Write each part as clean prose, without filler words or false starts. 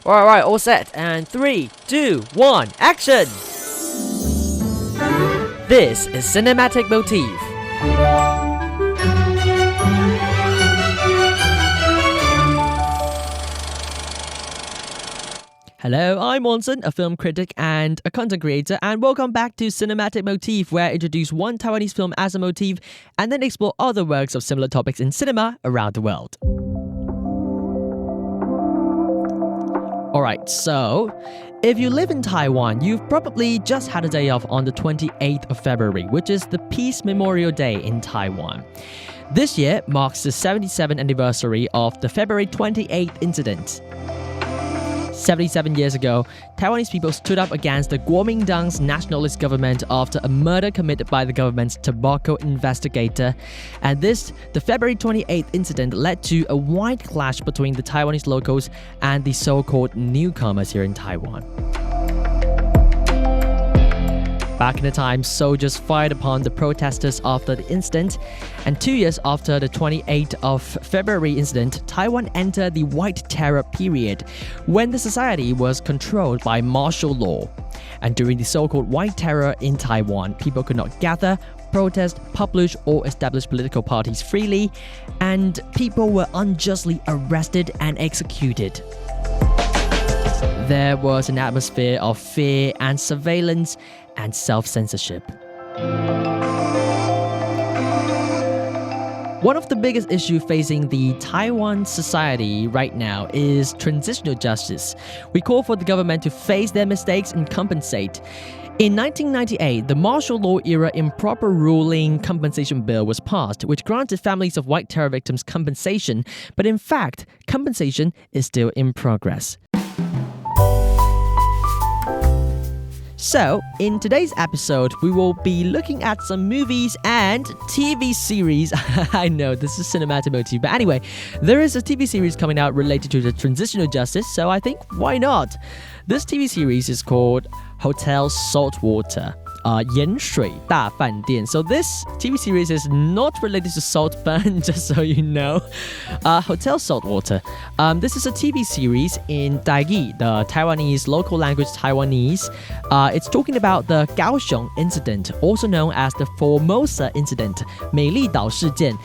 Alright, all set. And 3, 2, 1, action! This is Cinematic Motif. Hello, I'm Wanson, a film critic and a content creator, and welcome back to Cinematic Motif, where I introduce one Taiwanese film as a motif and then explore other works of similar topics in cinema around the world. Alright, so if you live in Taiwan, you've probably just had a day off on the 28th of February, which is the Peace Memorial Day in Taiwan. This year marks the 77th anniversary of the February 28th incident. 77 years ago, Taiwanese people stood up against the Kuomintang's nationalist government after a murder committed by the government's tobacco investigator. And the February 28th incident led to a wide clash between the Taiwanese locals and the so-called newcomers here in Taiwan. Back in the time, soldiers fired upon the protesters after the incident, and 2 years after the 28th of February incident, Taiwan entered the White Terror period, when the society was controlled by martial law. And during the so-called White Terror in Taiwan, people could not gather, protest, publish, or establish political parties freely, and people were unjustly arrested and executed. There was an atmosphere of fear and surveillance and self-censorship. One of the biggest issues facing the Taiwan society right now is transitional justice. We call for the government to face their mistakes and compensate. In 1998, the martial law era improper ruling compensation bill was passed, which granted families of White Terror victims compensation, but in fact, compensation is still in progress. So, in today's episode, we will be looking at some movies and TV series. I know, this is Cinematic Motif, but anyway, there is a TV series coming out related to the transitional justice, so I think, why not? This TV series is called Hotel Saltwater. 盐水大饭店. So this TV series is not related to Saltburn, just so you know. Hotel Saltwater. This is a TV series in Daigi, the Taiwanese local language Taiwanese. It's talking about the Kaohsiung Incident, also known as the Formosa Incident, 美丽岛事件.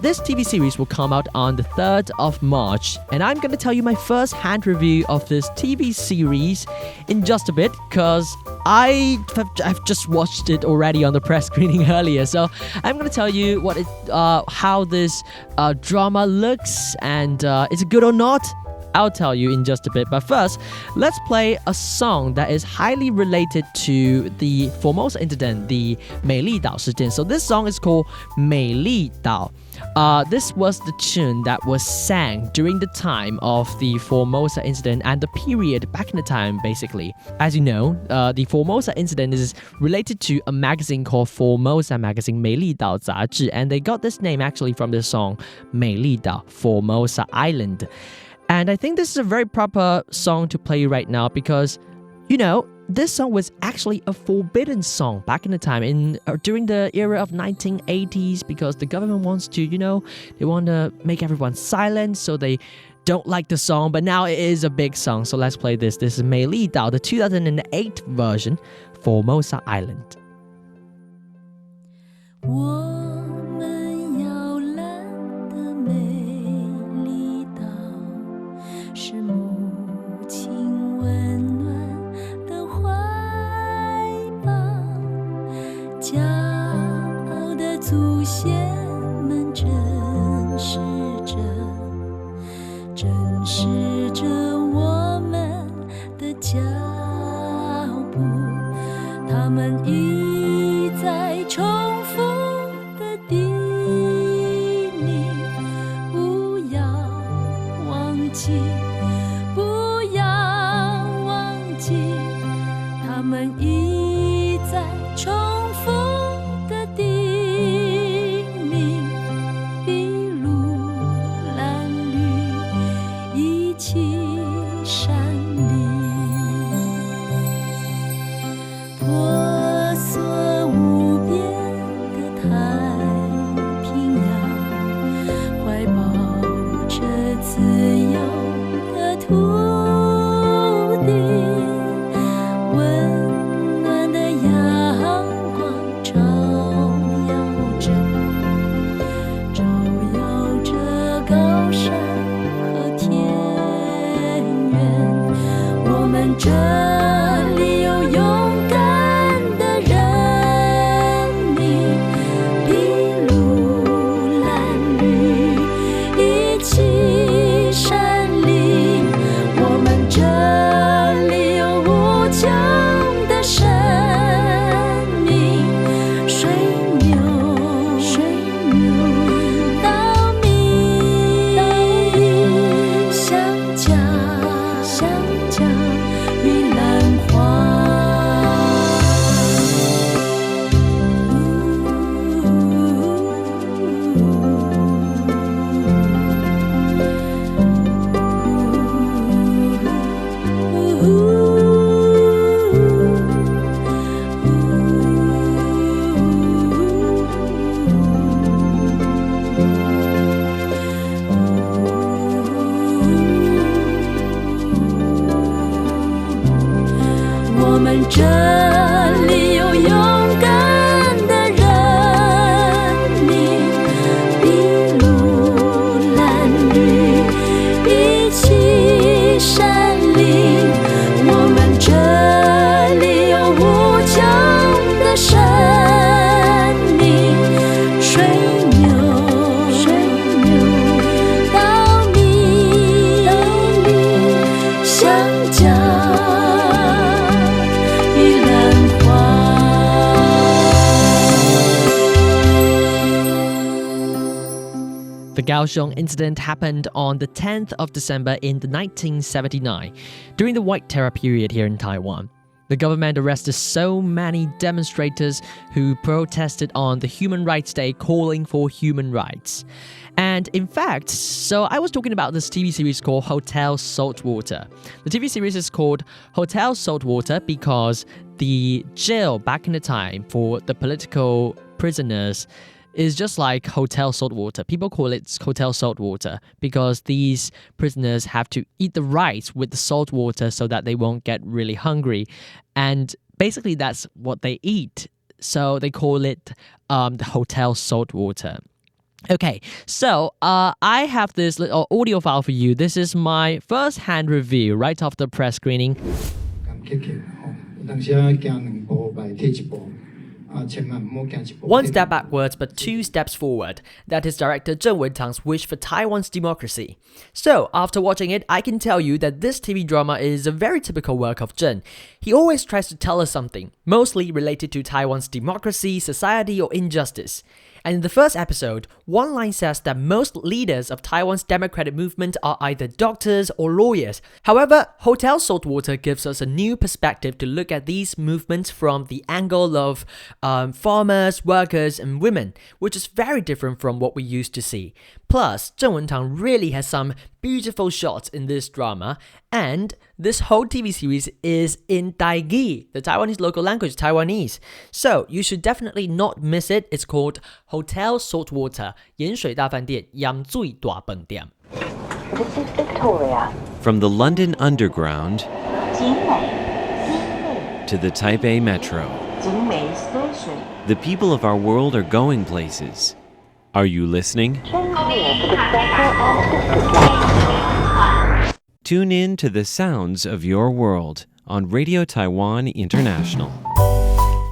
This TV series will come out on the 3rd of March, and I'm going to tell you my first-hand review of this TV series in just a bit, because I've just watched it already on the press screening earlier. So I'm going to tell you how this drama looks, and is it good or not? I'll tell you in just a bit, but first, let's play a song that is highly related to the Formosa Incident, the 美丽岛事件. So this song is called 美丽岛. This was the tune that was sang during the time of the Formosa Incident and the period back in the time, basically. As you know, the Formosa Incident is related to a magazine called Formosa Magazine, 美丽岛杂志, and they got this name actually from the song 美丽岛, Formosa Island. And I think this is a very proper song to play right now because, you know, this song was actually a forbidden song back in the time, during the era of 1980s, because the government wants to, they want to make everyone silent, so they don't like the song, but now it is a big song, so let's play this. This is 美丽岛, the 2008 version, Formosa Island. 是母亲温暖的怀抱，骄傲的祖先们正视着我们的脚步，他们一再重复的叮咛，不要忘记。他们一再重复的叮咛，筚路蓝缕一起闪离，婆娑无边的太平洋，怀抱着自由的土这里有勇敢的人民，筚路蓝缕一起闪灵。我们这里有无穷的生命，水牛稻米，香蕉与兰花。我们这里有勇敢的人民，筚路蓝缕一起闪灵。我们这里有无穷的生命，水牛稻米，香蕉与兰花。The Kaohsiung incident happened on the 10th of December in 1979, during the White Terror period here in Taiwan. The government arrested so many demonstrators who protested on the Human Rights Day calling for human rights. And in fact, so I was talking about this TV series called Hotel Saltwater. The TV series is called Hotel Saltwater because the jail back in the time for the political prisoners is just like Hotel Saltwater. People call it Hotel Saltwater because these prisoners have to eat the rice with the salt water so that they won't get really hungry. And basically that's what they eat. So they call it the Hotel Saltwater. Okay, so I have this little audio file for you. This is my first-hand review right after press screening. One step backwards but two steps forward. That is director Zheng Wentang's wish for Taiwan's democracy. So, after watching it, I can tell you that this TV drama is a very typical work of Zheng. He always tries to tell us something, mostly related to Taiwan's democracy, society, or injustice. And in the first episode, one line says that most leaders of Taiwan's democratic movement are either doctors or lawyers. However, Hotel Saltwater gives us a new perspective to look at these movements from the angle of farmers, workers, and women, which is very different from what we used to see. Plus, Zheng Wentang really has some beautiful shots in this drama, and this whole TV series is in Taigi, the Taiwanese local language, Taiwanese. So, you should definitely not miss it. It's called Hotel Saltwater, 鹽水大飯店, 鹽水大飯店. This is Victoria. From the London Underground to the Taipei Metro, the people of our world are going places. Are you listening? Tune in to the sounds of your world on Radio Taiwan International.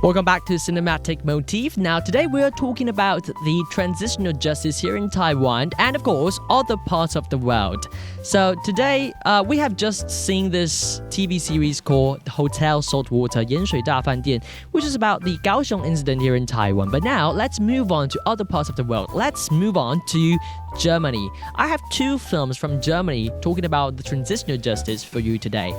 Welcome back to Cinematic Motif. Now, today we are talking about the transitional justice here in Taiwan and, of course, other parts of the world. So today, we have just seen this TV series called Hotel Saltwater, 鹽水大飯店, which is about the Kaohsiung incident here in Taiwan. But now, let's move on to other parts of the world. Let's move on to Germany. I have two films from Germany talking about the transitional justice for you today.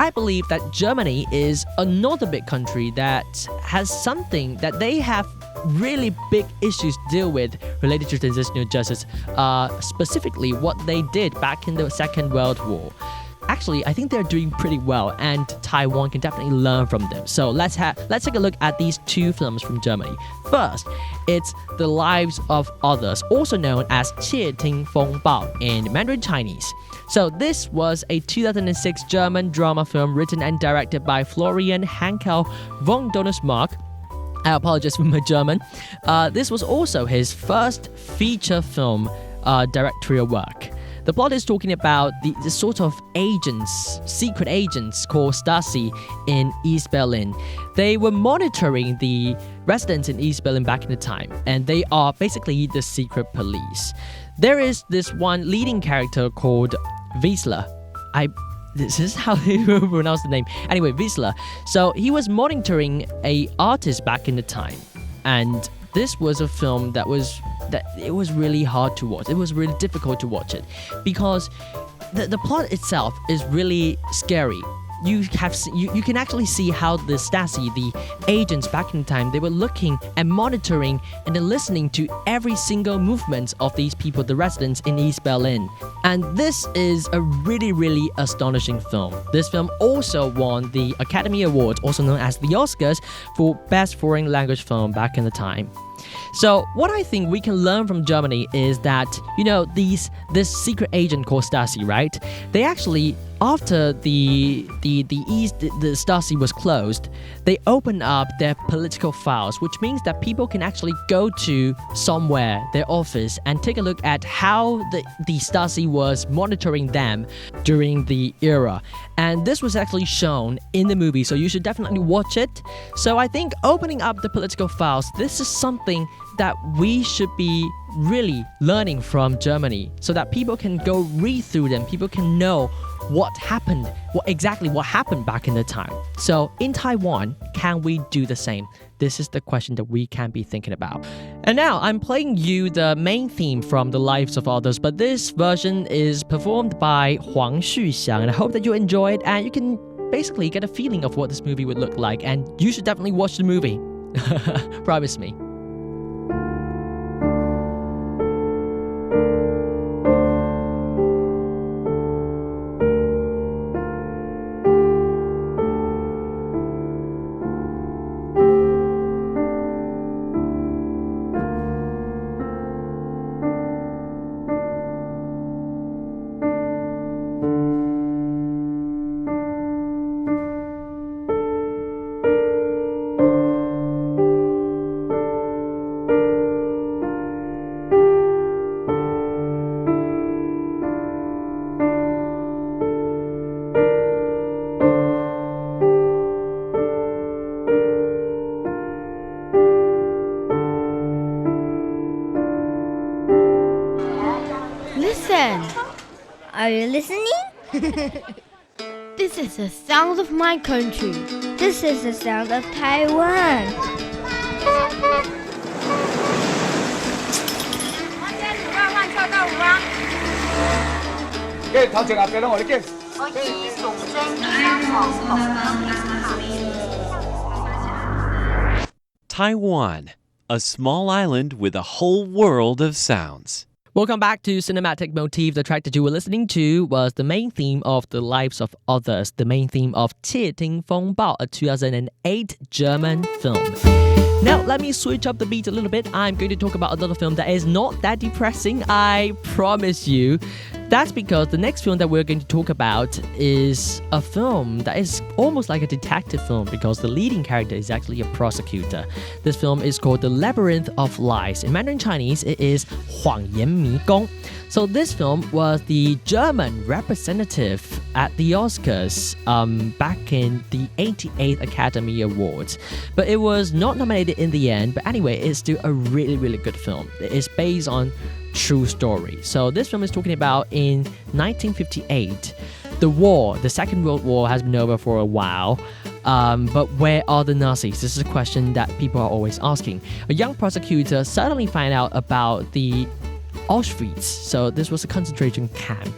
I believe that Germany is another big country that has something that they have really big issues to deal with related to transitional justice, specifically what they did back in the Second World War. Actually, I think they're doing pretty well, and Taiwan can definitely learn from them. So let's take a look at these two films from Germany. First, it's The Lives of Others, also known as 窃听风暴 in Mandarin Chinese. So this was a 2006 German drama film written and directed by Florian Henkel von Donnersmarck. I apologize for my German. This was also his first feature film directorial work. The plot is talking about the sort of agents, secret agents called Stasi in East Berlin. They were monitoring the residents in East Berlin back in the time, and they are basically the secret police. There is this one leading character called Wiesler. This is how they pronounce the name. Anyway, Wiesler. So he was monitoring a artist back in the time, and this was a film that was really hard to watch. It was really difficult to watch it because the plot itself is really scary. You can actually see how the Stasi, the agents back in time, they were looking and monitoring and then listening to every single movement of these people, the residents in East Berlin. And this is a really, really astonishing film. This film also won the Academy Award, also known as the Oscars, for Best Foreign Language Film back in the time. So what I think we can learn from Germany is that, this secret agent called Stasi, right? They actually, after the Stasi was closed, they opened up their political files, which means that people can actually go to somewhere, their office, and take a look at how the Stasi was monitoring them during the era. And this was actually shown in the movie, so you should definitely watch it. So I think opening up the political files, this is something that we should be really learning from Germany, so that people can go read through them, people can know what happened, what happened back in the time. So in Taiwan, can we do the same? This is the question that we can be thinking about. And now I'm playing you the main theme from The Lives of Others, but this version is performed by Huang Xuxiang, and I hope that you enjoy it and you can basically get a feeling of what this movie would look like, and you should definitely watch the movie. Promise me. Listen! Are you listening? This is the sound of my country. This is the sound of Taiwan. Taiwan, a small island with a whole world of sounds. Welcome back to Cinematic Motif. The track that you were listening to was the main theme of The Lives of Others, the main theme of 窃听风暴, a 2008 German film. Now, let me switch up the beat a little bit. I'm going to talk about another film that is not that depressing, I promise you. That's because the next film that we're going to talk about is a film that is almost like a detective film because the leading character is actually a prosecutor. This film is called The Labyrinth of Lies. In Mandarin Chinese, it is 谎言迷宫. So this film was the German representative at the Oscars back in the 88th Academy Awards. But it was not nominated in the end. But anyway, it's still a really, really good film. It is based on true story. So this film is talking about in 1958, the Second World War has been over for a while. But where are the Nazis? This is a question that people are always asking. A young prosecutor suddenly find out about the Auschwitz. So this was a concentration camp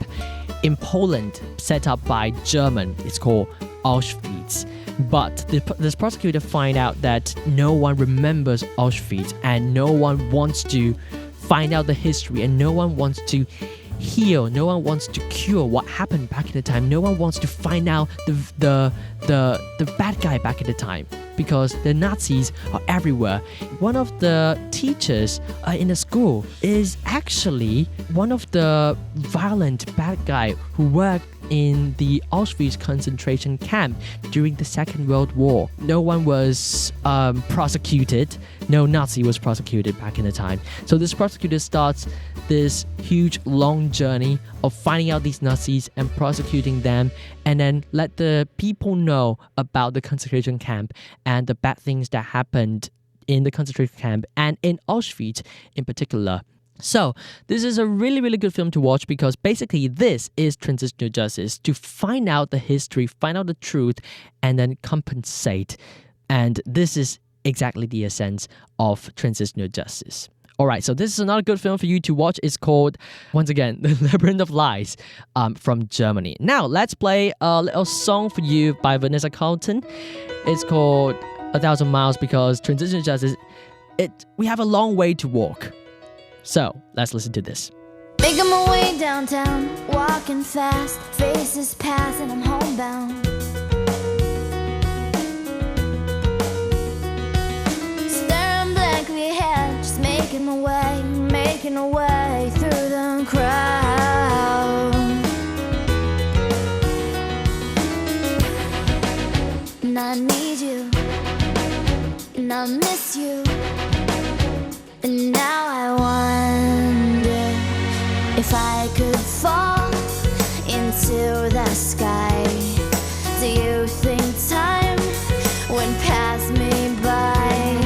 in Poland set up by German. It's called Auschwitz. But this prosecutor find out that no one remembers Auschwitz and no one wants to find out the history, and no one wants to heal, no one wants to cure what happened back in the time. No one wants to find out the bad guy back in the time because the Nazis are everywhere. One of the teachers in the school is actually one of the violent bad guy who worked in the Auschwitz concentration camp during the Second World War. No one was prosecuted. No Nazi was prosecuted back in the time. So this prosecutor starts this huge long journey of finding out these Nazis and prosecuting them, and then let the people know about the concentration camp and the bad things that happened in the concentration camp and in Auschwitz in particular. So this is a really, really good film to watch because basically this is transitional justice, to find out the history, find out the truth, and then compensate. And this is exactly the essence of transitional justice. All right, so this is another good film for you to watch. It's called, once again, The Labyrinth of Lies from Germany. Now, let's play a little song for you by Vanessa Carlton. It's called 1,000 Miles because transitional justice, we have a long way to walk. So, let's listen to this. Making my way downtown, walking fast, faces pass and I'm homebound. Staring blankly ahead, just making my way through the crowd. And I need you, and I miss you. And now I wonder if I could fall into the sky. Do you think time would pass me by?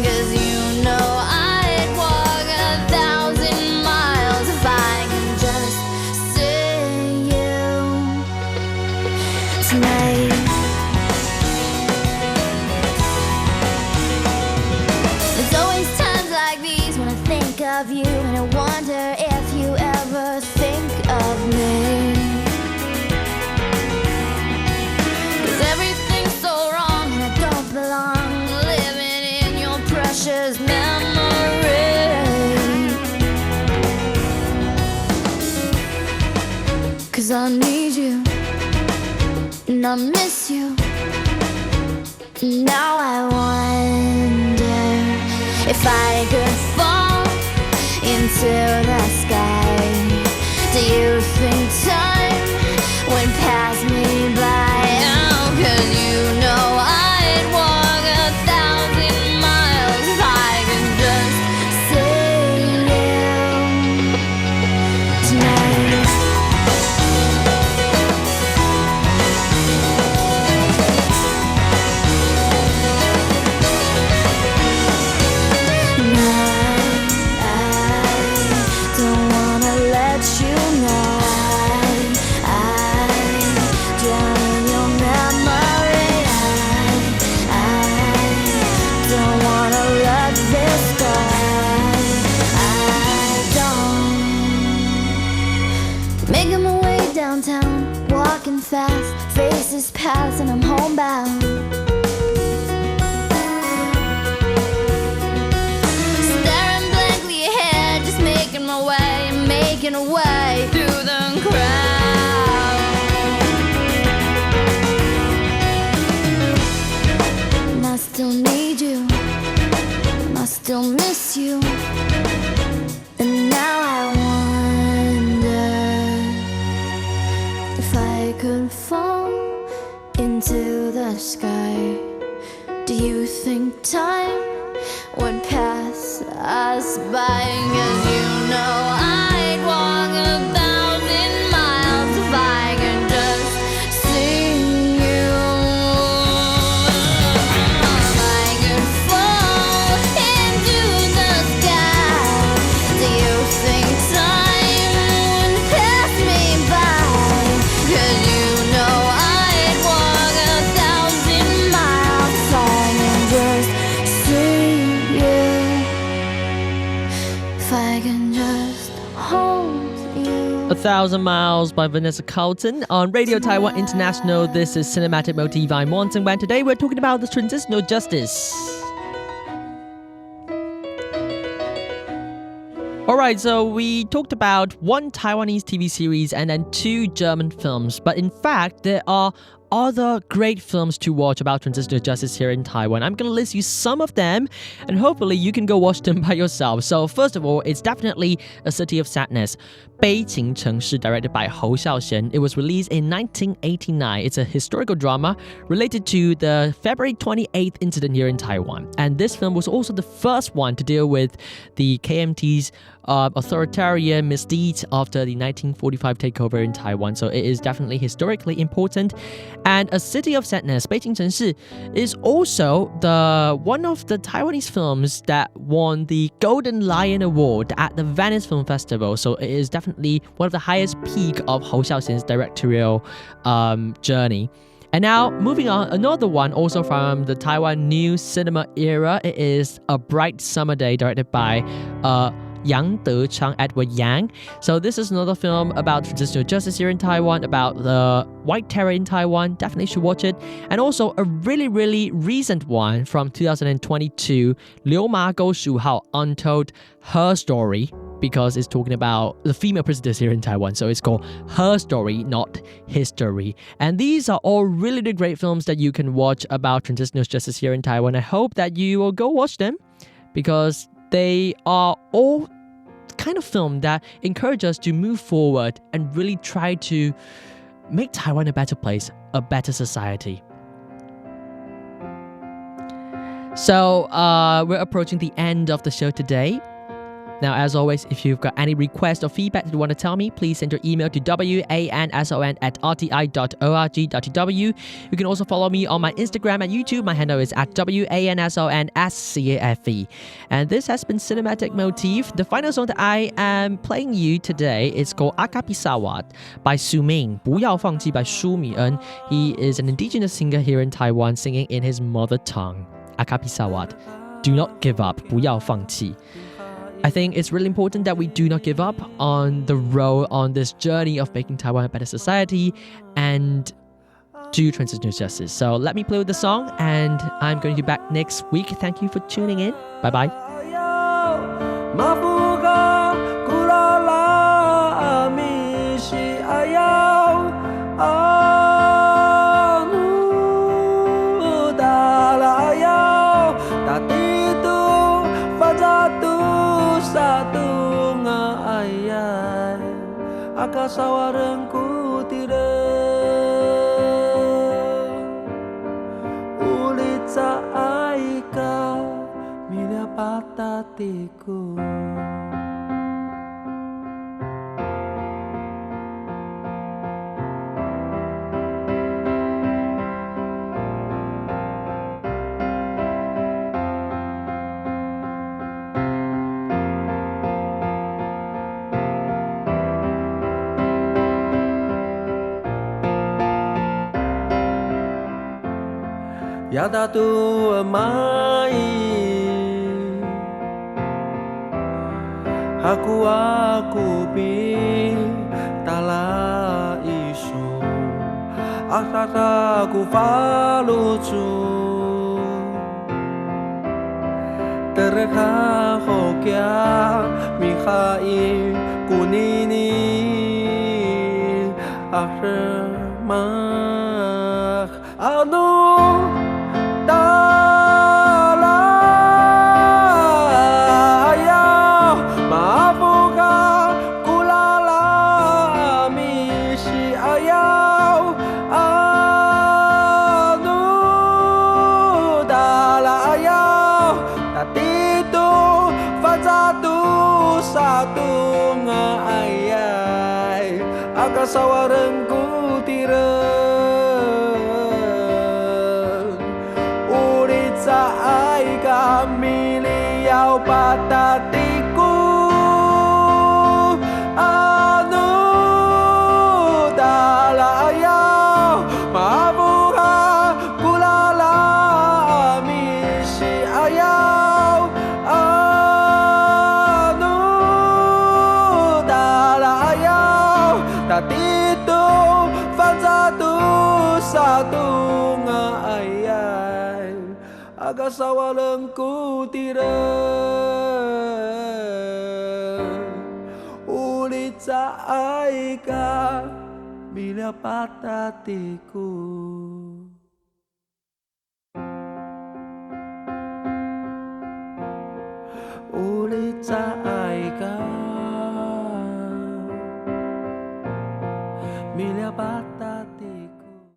'Cause you know I'd walk 1,000 miles if I could just see you tonight. There's always times like these when I think of you, and I wonder if you ever think of me. 'Cause everything's so wrong and I don't belong, living in your precious memory. 'Cause I need you and I miss you. Now I wonder if I could fall into the sky. Do you think time would pass me by? Oh, 'cause you know I'd walk 1,000 miles if I could just see you tonight. Making my way downtown, walking fast, faces pass and I'm homebound. Staring blankly ahead, just making my way through the crowd. And I still need you, and I still miss you. And now I if I could fall into the sky, do you think time would pass us by? 'Cause you know I'd walk 1,000 miles if I could just see you. If I could fall into the sky, do you think time would pass me by? 'Cause you know I'd walk 1,000 miles if I can just see you. If I can just hold you. 1,000 Miles by Vanessa Carlton on Radio Taiwan International. This is Cinematic Motif. I'm Wanson, and today we're talking about the transitional justice. Alright, so we talked about one Taiwanese TV series and then two German films, but in fact there are other great films to watch about transitional justice here in Taiwan. I'm going to list you some of them, and hopefully you can go watch them by yourself. So first of all, it's definitely A City of Sadness, 悲情城市, directed by Hou Xiaoxian. It was released in 1989. It's a historical drama related to the February 28th incident here in Taiwan. And this film was also the first one to deal with the KMT's authoritarian misdeeds after the 1945 takeover in Taiwan. So it is definitely historically important. And A City of Sadness, 悲情城市, is also one of the Taiwanese films that won the Golden Lion Award at the Venice Film Festival. So it is definitely one of the highest peak of Hou Xiaoxian's directorial journey. And now, moving on, another one also from the Taiwan New Cinema era. It is A Bright Summer Day, directed by Yang De-chang, Edward Yang. So this is another film about transitional justice here in Taiwan, about the White Terror in Taiwan. Definitely should watch it. And also a really, really recent one from 2022, 流麻沟十五号, Untold Herstory, because it's talking about the female prisoners here in Taiwan. So it's called Her Story, not History. And these are all really, really great films that you can watch about transitional justice here in Taiwan. I hope that you will go watch them, because they are all kind of film that encourage us to move forward and really try to make Taiwan a better place, a better society. So we're approaching the end of the show today. Now, as always, if you've got any requests or feedback that you want to tell me, please send your email to wanson@rti.org.tw. You can also follow me on my Instagram and YouTube. My handle is at wansonscafe. And this has been Cinematic Motif. The final song that I am playing you today is called Akapisawat by Su Ming. 不要放弃 by Shu Mi'en. He is an indigenous singer here in Taiwan, singing in his mother tongue. Akapisawat. Do not give up. 不要放弃. I think it's really important that we do not give up on the road, on this journey of making Taiwan a better society and do transitional justice. So let me play with the song, and I'm going to be back next week. Thank you for tuning in. Bye bye. Akasawaranku tidak ulitsa aika milya patatiku. Yada tu mai aku pi tala isu asasa ku falucu terha hokya mihai kunini akhmah anu Sawaranku tireng uritsa aika miliau patatiku anu dalayau mabuha kulala misi ayau anu dalayau tatito fazatu satu ngayai agasawalanku tireng ulitsa aika bila patah hatiku.